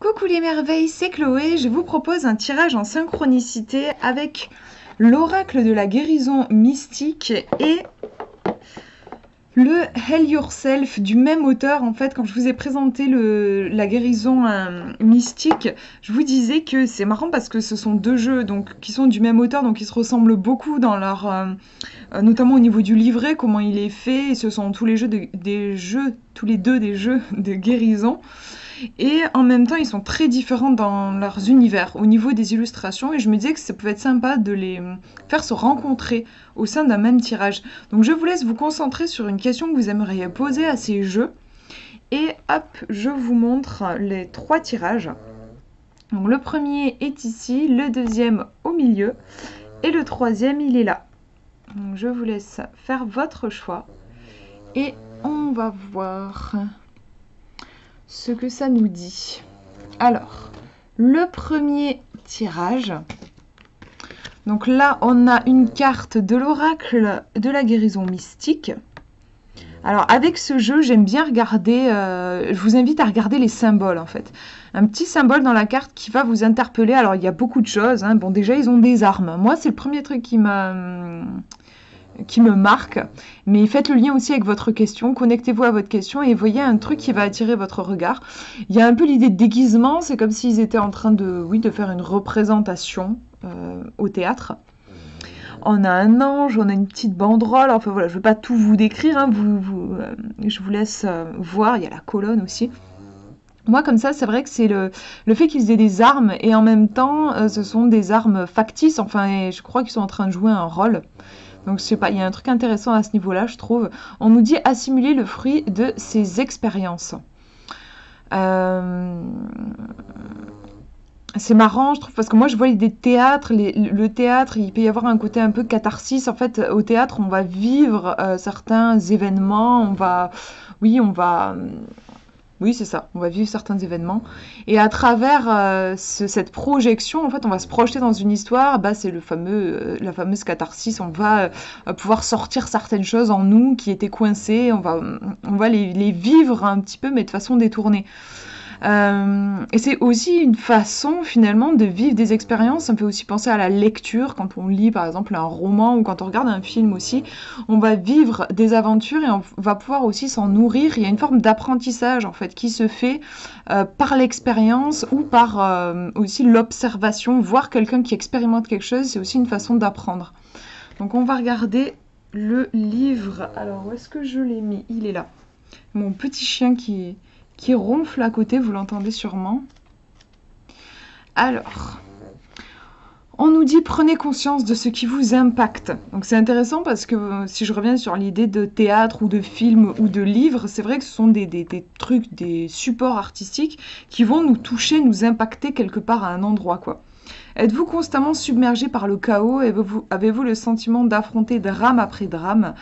Coucou les merveilles, c'est Chloé. Je vous propose un tirage en synchronicité avec l'oracle de la guérison mystique et le Heal Yourself du même auteur. En fait, quand je vous ai présenté la guérison mystique, je vous disais que c'est marrant parce que ce sont deux jeux qui sont du même auteur, donc ils se ressemblent beaucoup dans leur... notamment au niveau du livret, comment il est fait, et ce sont tous les jeux tous les deux des jeux de guérison. Et en même temps, ils sont très différents dans leurs univers, au niveau des illustrations, et je me disais que ça pouvait être sympa de les faire se rencontrer au sein d'un même tirage. Donc je vous laisse vous concentrer sur une question que vous aimeriez poser à ces jeux, et hop, je vous montre les trois tirages. Donc le premier est ici, le deuxième au milieu, et le troisième il est là. Donc je vous laisse faire votre choix, et on va voir ce que ça nous dit. Alors, le premier tirage. Donc là, on a une carte de l'oracle de la guérison mystique. Alors, avec ce jeu, j'aime bien regarder... je vous invite à regarder les symboles, en fait. Un petit symbole dans la carte qui va vous interpeller. Alors, il y a beaucoup de choses. Bon, déjà, ils ont des armes. Moi, c'est le premier truc qui me marque, mais faites le lien aussi avec votre question, connectez-vous à votre question et voyez un truc qui va attirer votre regard. Il y a un peu l'idée de déguisement, c'est comme s'ils étaient en train de faire une représentation au théâtre. On a un ange, on a une petite banderole, enfin voilà, je ne vais pas tout vous décrire, hein, je vous laisse voir, il y a la colonne aussi. Moi, comme ça, c'est vrai que c'est le fait qu'ils aient des armes et en même temps, ce sont des armes factices, enfin, je crois qu'ils sont en train de jouer un rôle. Donc, je sais pas, il y a un truc intéressant à ce niveau-là, je trouve. On nous dit assimiler le fruit de ses expériences. C'est marrant, je trouve, parce que moi, je vois des théâtres. Le théâtre, il peut y avoir un côté un peu catharsis. En fait, au théâtre, on va vivre certains événements. Oui, c'est ça. On va vivre certains événements. Et à travers cette projection, en fait, on va se projeter dans une histoire. Bah, c'est la fameuse catharsis. On va pouvoir sortir certaines choses en nous qui étaient coincées. On va les vivre un petit peu, mais de façon détournée. Et c'est aussi une façon finalement de vivre des expériences. Ça me fait aussi penser à la lecture, quand on lit par exemple un roman ou quand on regarde un film aussi, on va vivre des aventures et on va pouvoir aussi s'en nourrir. Il y a une forme d'apprentissage en fait qui se fait par l'expérience ou par aussi l'observation. Voir quelqu'un qui expérimente quelque chose, c'est aussi une façon d'apprendre. Donc on va regarder le livre. Alors où est-ce que je l'ai mis? Il est là. Mon petit chien qui ronfle à côté, vous l'entendez sûrement. Alors, on nous dit prenez conscience de ce qui vous impacte. Donc c'est intéressant parce que si je reviens sur l'idée de théâtre ou de film ou de livre, c'est vrai que ce sont des trucs, des supports artistiques qui vont nous toucher, nous impacter quelque part à un endroit, quoi. Êtes-vous constamment submergé par le chaos? Avez-vous le sentiment d'affronter drame après drame?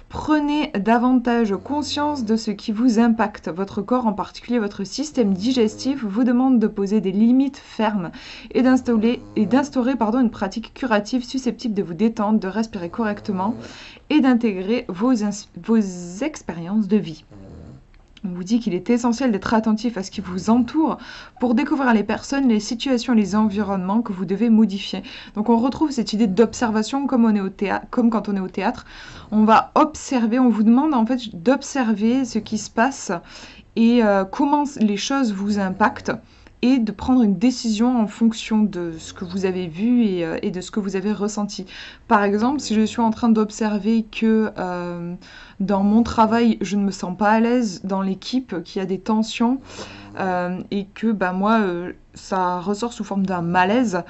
Prenez davantage conscience de ce qui vous impacte. Votre corps, en particulier votre système digestif, vous demande de poser des limites fermes et d'instaurer une pratique curative susceptible de vous détendre, de respirer correctement et d'intégrer vos expériences de vie. On vous dit qu'il est essentiel d'être attentif à ce qui vous entoure pour découvrir les personnes, les situations et les environnements que vous devez modifier. Donc on retrouve cette idée d'observation comme quand on est au théâtre. On va observer, on vous demande en fait d'observer ce qui se passe et comment les choses vous impactent et de prendre une décision en fonction de ce que vous avez vu et de ce que vous avez ressenti. Par exemple, si je suis en train d'observer que dans mon travail, je ne me sens pas à l'aise dans l'équipe, qu'il y a des tensions et que moi, ça ressort sous forme d'un malaise,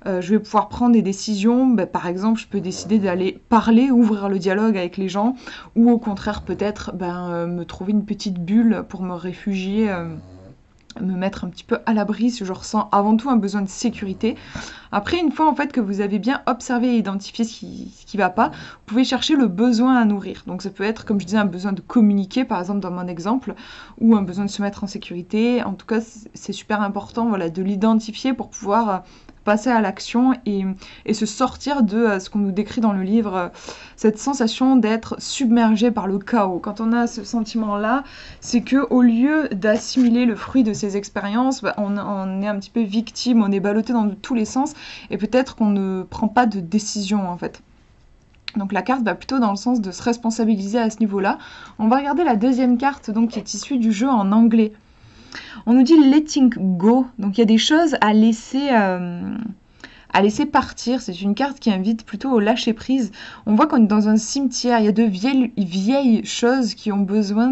je vais pouvoir prendre des décisions. Par exemple, je peux décider d'aller parler, ouvrir le dialogue avec les gens ou au contraire peut-être me trouver une petite bulle pour me réfugier me mettre un petit peu à l'abri si je ressens avant tout un besoin de sécurité. Après, une fois en fait que vous avez bien observé et identifié ce qui va pas, vous pouvez chercher le besoin à nourrir. Donc ça peut être, comme je disais, un besoin de communiquer, par exemple dans mon exemple, ou un besoin de se mettre en sécurité. En tout cas, c'est super important, voilà, de l'identifier pour pouvoir passer à l'action et se sortir de ce qu'on nous décrit dans le livre, cette sensation d'être submergé par le chaos. Quand on a ce sentiment-là, c'est que au lieu d'assimiler le fruit de ces expériences, on est un petit peu victime, on est ballotté dans tous les sens et peut-être qu'on ne prend pas de décision en fait. Donc la carte va plutôt dans le sens de se responsabiliser à ce niveau-là. On va regarder la deuxième carte donc, qui est issue du jeu en anglais. On nous dit letting go, donc il y a des choses à laisser partir. C'est une carte qui invite plutôt au lâcher prise. On voit qu'on est dans un cimetière, il y a de vieilles choses qui ont besoin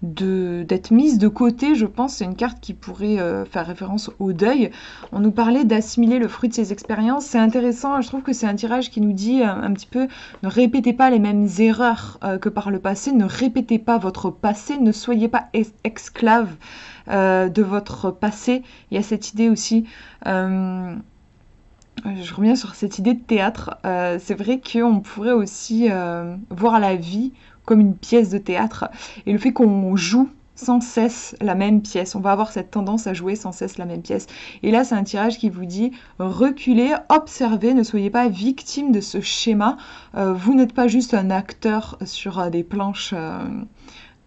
d'être mises de côté, je pense. C'est une carte qui pourrait faire référence au deuil. On nous parlait d'assimiler le fruit de ses expériences. C'est intéressant, je trouve que c'est un tirage qui nous dit un petit peu ne répétez pas les mêmes erreurs que par le passé, ne répétez pas votre passé, ne soyez pas esclave de votre passé. Il y a cette idée aussi je reviens sur cette idée de théâtre. C'est vrai qu'on pourrait aussi voir la vie comme une pièce de théâtre. Et le fait qu'on joue sans cesse la même pièce, on va avoir cette tendance à jouer sans cesse la même pièce. Et là, c'est un tirage qui vous dit reculez, observez, ne soyez pas victime de ce schéma. Vous n'êtes pas juste un acteur sur des planches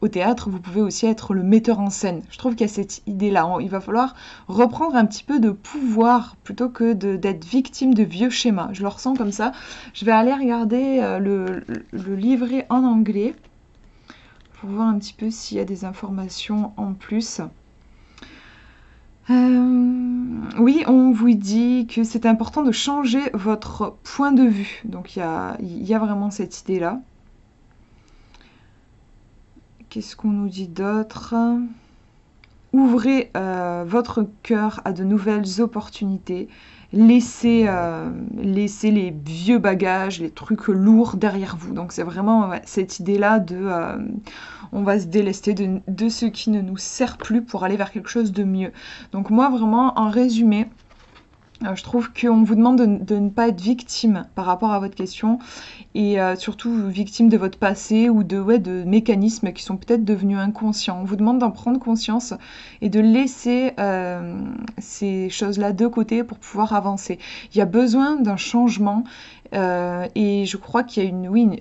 au théâtre, vous pouvez aussi être le metteur en scène. Je trouve qu'il y a cette idée-là. Il va falloir reprendre un petit peu de pouvoir plutôt que d'être victime de vieux schémas. Je le ressens comme ça. Je vais aller regarder le livret en anglais pour voir un petit peu s'il y a des informations en plus. Oui, on vous dit que c'est important de changer votre point de vue. Donc il y a vraiment cette idée-là. Qu'est-ce qu'on nous dit d'autre? Ouvrez votre cœur à de nouvelles opportunités. Laissez les vieux bagages, les trucs lourds derrière vous. Donc c'est vraiment cette idée-là de on va se délester de ce qui ne nous sert plus pour aller vers quelque chose de mieux. Donc moi vraiment en résumé, je trouve qu'on vous demande de ne pas être victime par rapport à votre question et surtout victime de votre passé ou de mécanismes qui sont peut-être devenus inconscients. On vous demande d'en prendre conscience et de laisser ces choses-là de côté pour pouvoir avancer. Il y a besoin d'un changement et je crois qu'il y a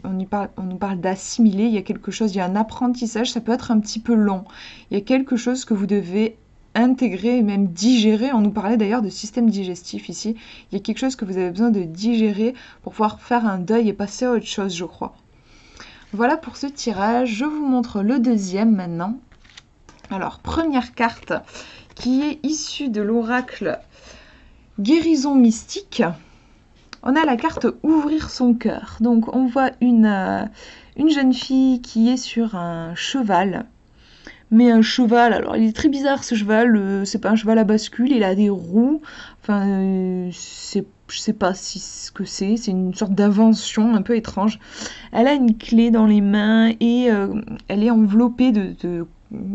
on nous parle d'assimiler, il y a quelque chose, il y a un apprentissage, ça peut être un petit peu long. Il y a quelque chose que vous devez intégrer et même digérer. On nous parlait d'ailleurs de système digestif ici. Il y a quelque chose que vous avez besoin de digérer pour pouvoir faire un deuil et passer à autre chose, je crois. Voilà pour ce tirage. Je vous montre le deuxième maintenant. Alors, première carte qui est issue de l'oracle Guérison mystique. On a la carte Ouvrir son cœur. Donc, on voit une jeune fille qui est sur un cheval. Mais un cheval, alors il est très bizarre ce cheval, c'est pas un cheval à bascule, il a des roues, enfin je sais pas ce que c'est une sorte d'invention un peu étrange. Elle a une clé dans les mains et elle est enveloppée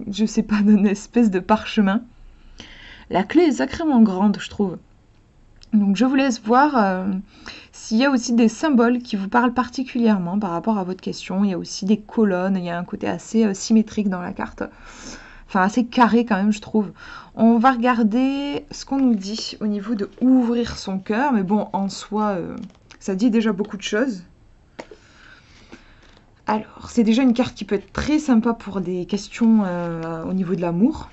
je sais pas, d'une espèce de parchemin. La clé est sacrément grande, je trouve. Donc je vous laisse voir s'il y a aussi des symboles qui vous parlent particulièrement par rapport à votre question. Il y a aussi des colonnes, il y a un côté assez symétrique dans la carte. Enfin assez carré quand même je trouve. On va regarder ce qu'on nous dit au niveau de ouvrir son cœur. Mais bon en soi ça dit déjà beaucoup de choses. Alors c'est déjà une carte qui peut être très sympa pour des questions au niveau de l'amour.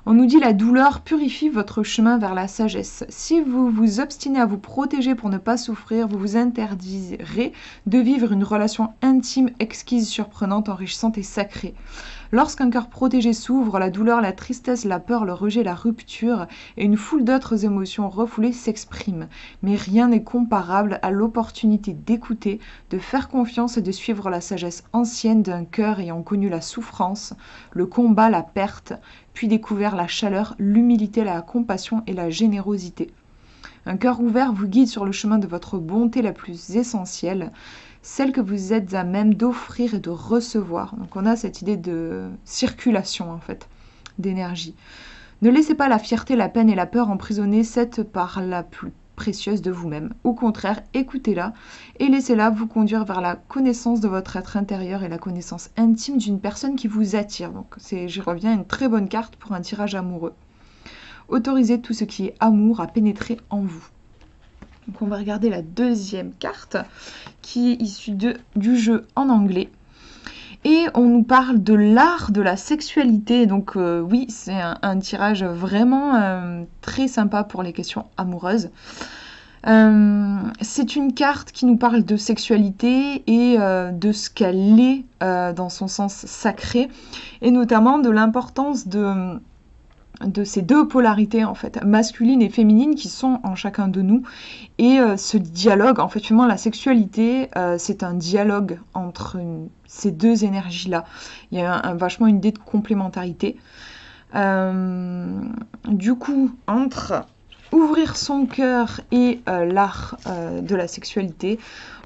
On nous dit la douleur purifie votre chemin vers la sagesse. Si vous vous obstinez à vous protéger pour ne pas souffrir, vous vous interdirez de vivre une relation intime, exquise, surprenante, enrichissante et sacrée. Lorsqu'un cœur protégé s'ouvre, la douleur, la tristesse, la peur, le rejet, la rupture et une foule d'autres émotions refoulées s'expriment. Mais rien n'est comparable à l'opportunité d'écouter, de faire confiance et de suivre la sagesse ancienne d'un cœur ayant connu la souffrance, le combat, la perte, puis découvert la chaleur, l'humilité, la compassion et la générosité. Un cœur ouvert vous guide sur le chemin de votre bonté la plus essentielle, celle que vous êtes à même d'offrir et de recevoir. Donc on a cette idée de circulation en fait, d'énergie. Ne laissez pas la fierté, la peine et la peur emprisonner cette part la plus précieuse de vous-même. Au contraire, écoutez-la et laissez-la vous conduire vers la connaissance de votre être intérieur et la connaissance intime d'une personne qui vous attire. Donc j'y reviens, une très bonne carte pour un tirage amoureux. Autorisez tout ce qui est amour à pénétrer en vous. Donc on va regarder la deuxième carte qui est issue du jeu en anglais. Et on nous parle de l'art de la sexualité. Donc oui, c'est un tirage vraiment très sympa pour les questions amoureuses. C'est une carte qui nous parle de sexualité et de ce qu'elle est dans son sens sacré, et notamment de l'importance de ces deux polarités en fait, masculine et féminine, qui sont en chacun de nous, et ce dialogue, en fait, finalement, la sexualité, c'est un dialogue entre ces deux énergies-là. Il y a vachement une idée de complémentarité. Du coup, entre ouvrir son cœur et l'art de la sexualité.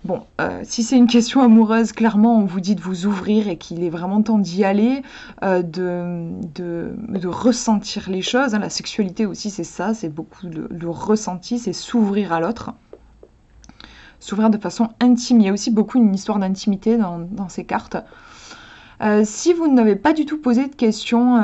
Bon, si c'est une question amoureuse, clairement, on vous dit de vous ouvrir et qu'il est vraiment temps d'y aller, de ressentir les choses. Hein. La sexualité aussi, c'est ça, c'est beaucoup le ressenti, c'est s'ouvrir à l'autre. S'ouvrir de façon intime. Il y a aussi beaucoup une histoire d'intimité dans ces cartes. Si vous n'avez pas du tout posé de questions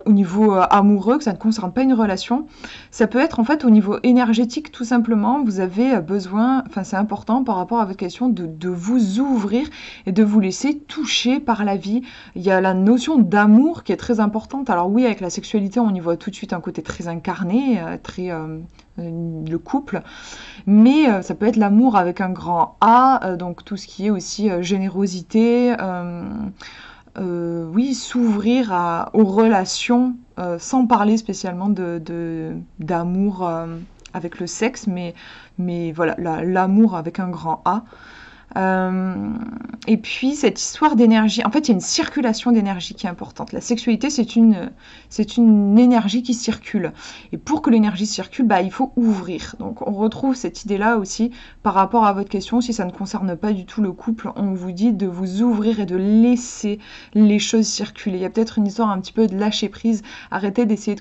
au niveau amoureux, que ça ne concerne pas une relation, ça peut être en fait au niveau énergétique tout simplement. Vous avez besoin, enfin c'est important par rapport à votre question, de vous ouvrir et de vous laisser toucher par la vie. Il y a la notion d'amour qui est très importante. Alors oui, avec la sexualité, on y voit tout de suite un côté très incarné, très le couple, mais ça peut être l'amour avec un grand A, donc tout ce qui est aussi générosité, oui, s'ouvrir aux relations, sans parler spécialement d'amour avec le sexe, mais voilà, l'amour avec un grand A. Et puis cette histoire d'énergie, en fait il y a une circulation d'énergie qui est importante. La sexualité, c'est une énergie qui circule, et pour que l'énergie circule, il faut ouvrir. Donc on retrouve cette idée là aussi par rapport à votre question. Si ça ne concerne pas du tout le couple, on vous dit de vous ouvrir et de laisser les choses circuler. Il y a peut-être une histoire un petit peu de lâcher prise, arrêter d'essayer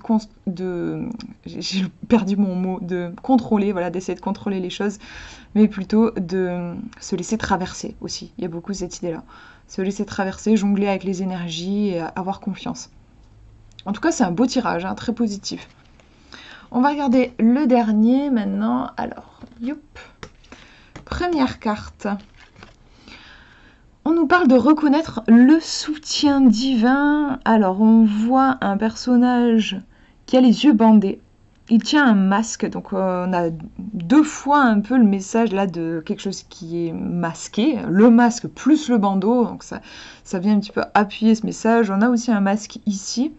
j'ai perdu mon mot, de contrôler, voilà, d'essayer de contrôler les choses, mais plutôt de se laisser traverser aussi. Il y a beaucoup cette idée-là. Se laisser traverser, jongler avec les énergies et avoir confiance. En tout cas, c'est un beau tirage, hein, très positif. On va regarder le dernier maintenant. Alors, youp. Première carte. On nous parle de reconnaître le soutien divin. Alors, on voit un personnage qui a les yeux bandés. Il tient un masque, donc on a deux fois un peu le message là de quelque chose qui est masqué, le masque plus le bandeau, donc ça vient un petit peu appuyer ce message. On a aussi un masque ici.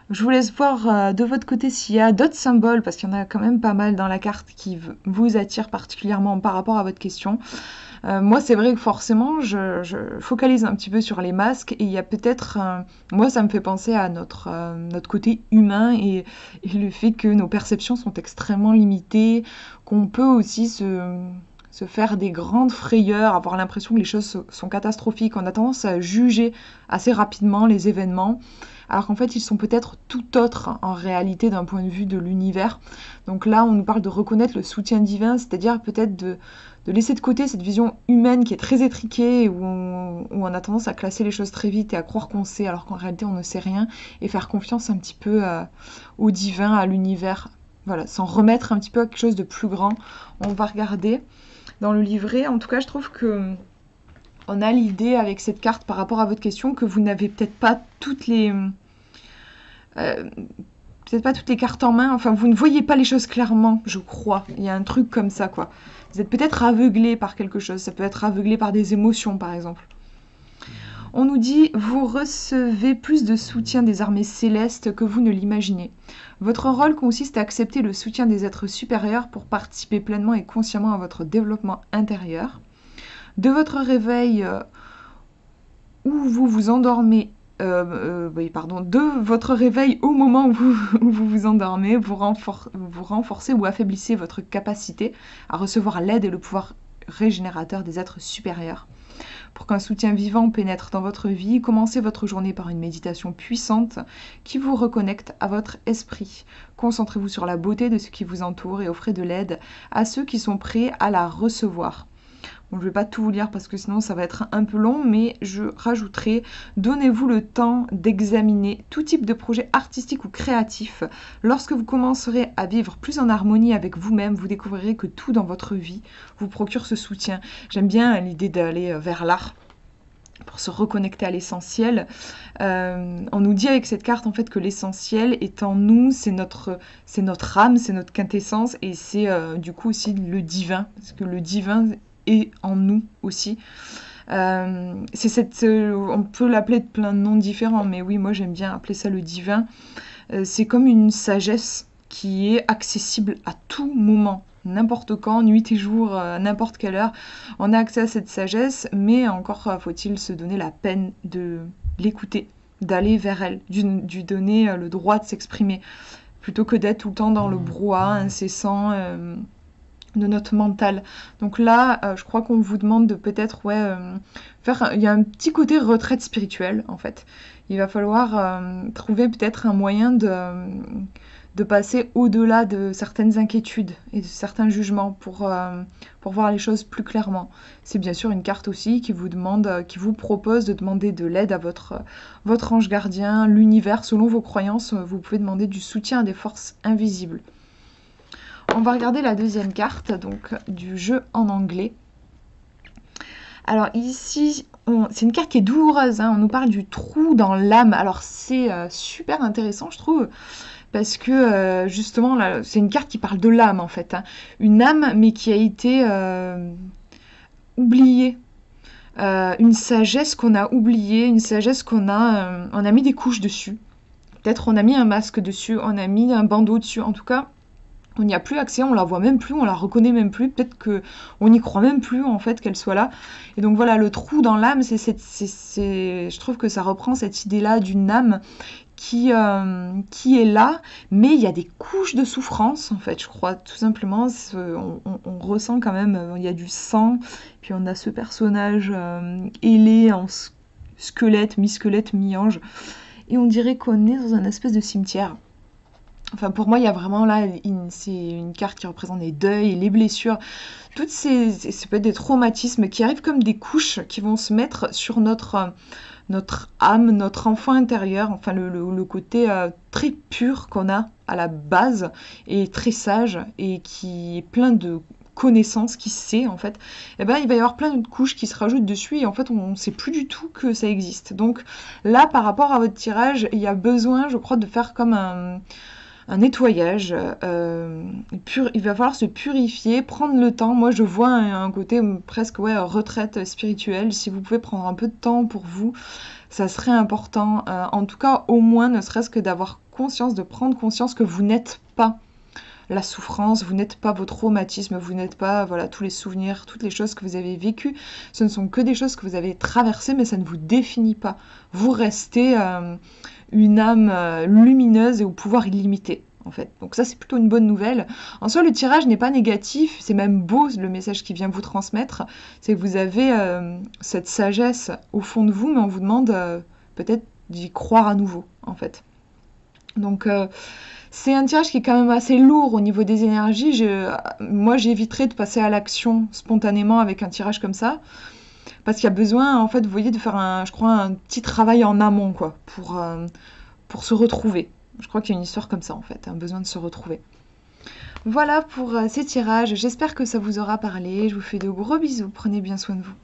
Je vous laisse voir de votre côté s'il y a d'autres symboles, parce qu'il y en a quand même pas mal dans la carte qui vous attirent particulièrement par rapport à votre question. Moi, c'est vrai que forcément, je focalise un petit peu sur les masques, et il y a peut-être... moi, ça me fait penser à notre côté humain, et le fait que nos perceptions sont extrêmement limitées, qu'on peut aussi se faire des grandes frayeurs, avoir l'impression que les choses sont catastrophiques. On a tendance à juger assez rapidement les événements, alors qu'en fait, ils sont peut-être tout autres en réalité d'un point de vue de l'univers. Donc là, on nous parle de reconnaître le soutien divin, c'est-à-dire peut-être de laisser de côté cette vision humaine qui est très étriquée, où on a tendance à classer les choses très vite et à croire qu'on sait, alors qu'en réalité, on ne sait rien, et faire confiance un petit peu au divin, à l'univers. Voilà, s'en remettre un petit peu à quelque chose de plus grand. On va regarder dans le livret. En tout cas, je trouve que on a l'idée avec cette carte par rapport à votre question que vous n'avez peut-être pas toutes les cartes en main. Enfin, vous ne voyez pas les choses clairement, je crois. Il y a un truc comme ça, quoi. Vous êtes peut-être aveuglé par quelque chose. Ça peut être aveuglé par des émotions, par exemple. On nous dit, vous recevez plus de soutien des armées célestes que vous ne l'imaginez. Votre rôle consiste à accepter le soutien des êtres supérieurs pour participer pleinement et consciemment à votre développement intérieur. De votre réveil où vous vous endormez, de votre réveil au moment où vous vous endormez, vous renforcez ou affaiblissez votre capacité à recevoir l'aide et le pouvoir régénérateur des êtres supérieurs. Pour qu'un soutien vivant pénètre dans votre vie, commencez votre journée par une méditation puissante qui vous reconnecte à votre esprit. Concentrez-vous sur la beauté de ce qui vous entoure et offrez de l'aide à ceux qui sont prêts à la recevoir. Bon, je vais pas tout vous lire parce que sinon ça va être un peu long, mais je rajouterai: donnez-vous le temps d'examiner tout type de projet artistique ou créatif. Lorsque vous commencerez à vivre plus en harmonie avec vous-même, vous découvrirez que tout dans votre vie vous procure ce soutien. J'aime bien l'idée d'aller vers l'art pour se reconnecter à l'essentiel. On nous dit avec cette carte en fait que l'essentiel est en nous, c'est notre âme, c'est notre quintessence, et c'est du coup aussi le divin, parce que le divin est en nous aussi. On peut l'appeler de plein de noms différents, mais oui, moi j'aime bien appeler ça le divin. C'est comme une sagesse qui est accessible à tout moment, n'importe quand, nuit et jour, n'importe quelle heure. On a accès à cette sagesse, mais encore faut-il se donner la peine de l'écouter, d'aller vers elle, lui donner le droit de s'exprimer, plutôt que d'être tout le temps dans le brouhaha incessant de notre mental. Donc là, je crois qu'on vous demande de peut-être faire... Il y a un petit côté retraite spirituelle, en fait. Il va falloir trouver peut-être un moyen de passer au-delà de certaines inquiétudes et de certains jugements pour voir les choses plus clairement. C'est bien sûr une carte aussi qui vous propose de demander de l'aide à votre ange gardien, l'univers. Selon vos croyances, vous pouvez demander du soutien à des forces invisibles. On va regarder la deuxième carte, donc du jeu en anglais. Alors ici, c'est une carte qui est douloureuse, hein. On nous parle du trou dans l'âme. Alors c'est super intéressant, je trouve, parce que justement, là, c'est une carte qui parle de l'âme en fait, hein. Une âme, mais qui a été oubliée. Une sagesse qu'on a oubliée, une sagesse on a mis des couches dessus. Peut-être on a mis un masque dessus, on a mis un bandeau dessus, en tout cas. On n'y a plus accès, on la voit même plus, on la reconnaît même plus, peut-être qu'on n'y croit même plus en fait qu'elle soit là. Et donc voilà, le trou dans l'âme, je trouve que ça reprend cette idée-là d'une âme qui est là, mais il y a des couches de souffrance en fait, je crois, tout simplement. On ressent quand même, il y a du sang, puis on a ce personnage ailé en squelette, mi-squelette, mi-ange, et on dirait qu'on est dans un espèce de cimetière. Enfin, pour moi, il y a vraiment là, c'est une carte qui représente les deuils, les blessures, ça peut être des traumatismes qui arrivent comme des couches qui vont se mettre sur notre âme, notre enfant intérieur, enfin le côté très pur qu'on a à la base, et très sage, et qui est plein de connaissances, qui sait en fait. Et ben il va y avoir plein de couches qui se rajoutent dessus, et en fait on ne sait plus du tout que ça existe. Donc là, par rapport à votre tirage, il y a besoin, je crois, de faire comme un nettoyage, il va falloir se purifier, prendre le temps. Moi je vois un côté presque retraite spirituelle. Si vous pouvez prendre un peu de temps pour vous, ça serait important. En tout cas, au moins, ne serait-ce que d'avoir conscience, de prendre conscience que vous n'êtes pas la souffrance, vous n'êtes pas vos traumatismes, vous n'êtes pas tous les souvenirs, toutes les choses que vous avez vécues. Ce ne sont que des choses que vous avez traversées, mais ça ne vous définit pas. Vous restez une âme lumineuse et au pouvoir illimité, en fait. Donc ça, c'est plutôt une bonne nouvelle. En soi, le tirage n'est pas négatif, c'est même beau le message qui vient vous transmettre. C'est que vous avez cette sagesse au fond de vous, mais on vous demande peut-être d'y croire à nouveau, en fait. Donc c'est un tirage qui est quand même assez lourd au niveau des énergies. Moi, j'éviterais de passer à l'action spontanément avec un tirage comme ça, parce qu'il y a besoin, en fait, vous voyez, de faire un petit travail en amont, quoi, pour se retrouver. Je crois qu'il y a une histoire comme ça, en fait, un besoin de se retrouver. Voilà pour ces tirages. J'espère que ça vous aura parlé. Je vous fais de gros bisous. Prenez bien soin de vous.